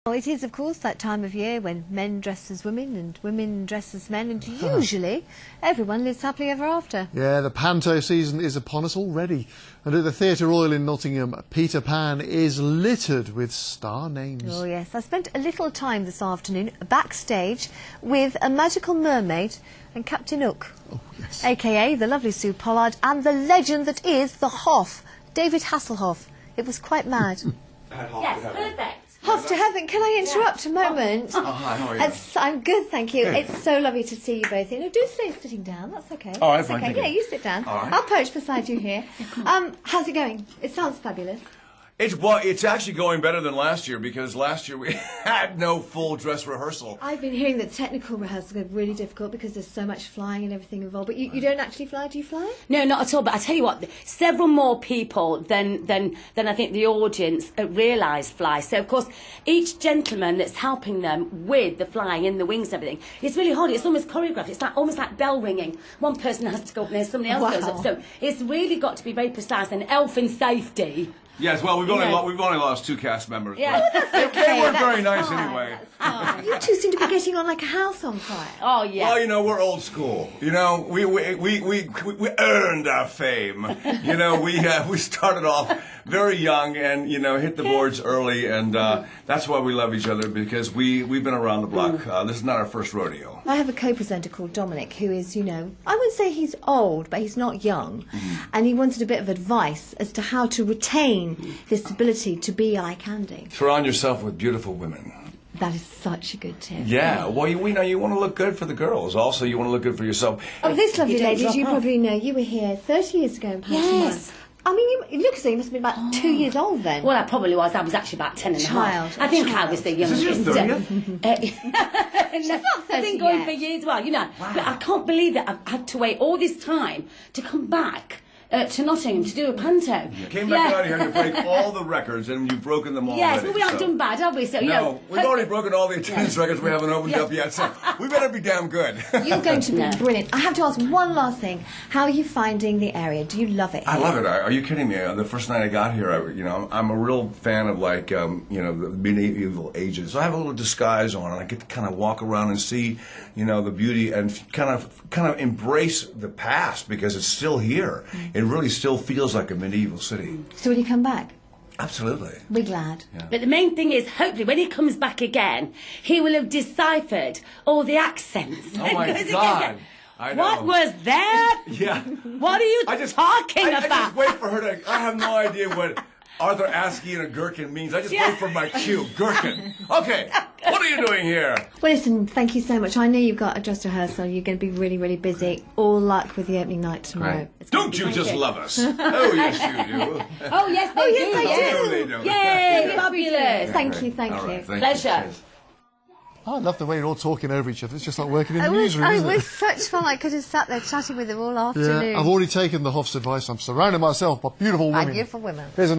Well, it is, of course, that time of year when men dress as women and women dress as men, and usually everyone lives happily ever after. Yeah, the panto season is upon us already. And at the Theatre Royal in Nottingham, Peter Pan is littered with star names. Oh, yes. I spent a little time this afternoon backstage with a magical mermaid and Captain Hook. Oh, yes. A.K.A. the lovely Su Pollard and the legend that is the Hoff, David Hasselhoff. It was quite mad. Yes, perfect. Hoff to heaven, can I interrupt a moment? Oh, hi, how are you? I'm good, thank you. Good. It's so lovely to see you both here. No, do stay sitting down, that's okay. All right, That's fine, okay. thank Yeah, you. you sit down. All right. I'll perch beside you here. How's it going? It sounds fabulous. It's actually going better than last year, because last year we had no full dress rehearsal. I've been hearing that technical rehearsals are really difficult because there's so much flying and everything involved. But you don't actually fly, do you fly? No, not at all. But I tell you what, several more people than I think the audience realise fly. So of course, each gentleman that's helping them with the flying in the wings and everything, it's really hard. It's almost choreographed. It's almost like bell ringing. One person has to go up there, somebody else goes up. So it's really got to be very precise and health and safety. Yes, well, we've only lost 2 cast members. Yeah. But That's okay. they were That's very nice fine, anyway. that's fine. You two seem to be getting on like a house on fire. Oh yeah. Well, you know, we're old school. You know, we earned our fame. You know, we started off very young and, you know, hit the boards early, and that's why we love each other, because we've been around the block. This is not our first rodeo. I have a co-presenter called Dominic who is, you know, I wouldn't say he's old, but he's not young. And he wanted a bit of advice as to how to retain this ability to be eye candy. Surround yourself with beautiful women. That is such a good tip. Yeah, well, we know you want to look good for the girls. Also, you want to look good for yourself. Oh, this lovely You don't lady, as drop you off. probably know, you were here 30 years ago in pantomime. Yes. I mean, you look as though you must have been about 2 years old then. Well, I probably was. I was actually about 10 and a half. Child, I think child. I was the Is this youngest. your 30th? She's not 30 I've been going yet. for years. Well, you know, but I can't believe that I've had to wait all this time to come back to Nottingham to do a panto. You came back out here to break all the records, and you've broken them all Yes, already. well, we haven't done bad, have we? So, you No, know, we've already broken all the attendance records. We haven't opened up yet, so we better be damn good. You're going to be No. brilliant. I have to ask one last thing. How are you finding the area? Do you love it? I love it. Are you kidding me? The first night I got here, I'm a real fan of, like, the medieval ages. So I have a little disguise on, and I get to kind of walk around and see, the beauty, and kind of embrace the past, because it's still here. It really still feels like a medieval city. So will you come back? Absolutely. We're glad. Yeah. But the main thing is, hopefully, when he comes back again, he will have deciphered all the accents. Oh, my Because he God. gets it. I know. What was that? Yeah. What are you talking I about? just wait for her to... I have no idea what Arthur Askie and a gherkin means. I just wait for my cue. Gherkin. Okay. What are you doing here? Well, listen, thank you so much. I know you've got a dress rehearsal. You're going to be really, really busy. All luck with the opening night tomorrow. Right. It's gonna Don't be you great. just love us? Oh, yes, you do. Oh, yes, they do. yes, I yes. do. They do. Yay, fabulous. Thank you, thank All you. right, thank you. Pleasure. Cheers. I love the way you're all talking over each other. It's just like working in the It newsroom, isn't was it? such fun. I could have sat there chatting with them all afternoon. Yeah, I've already taken the Hoff's advice. I'm surrounding myself by beautiful By women. beautiful women. Here's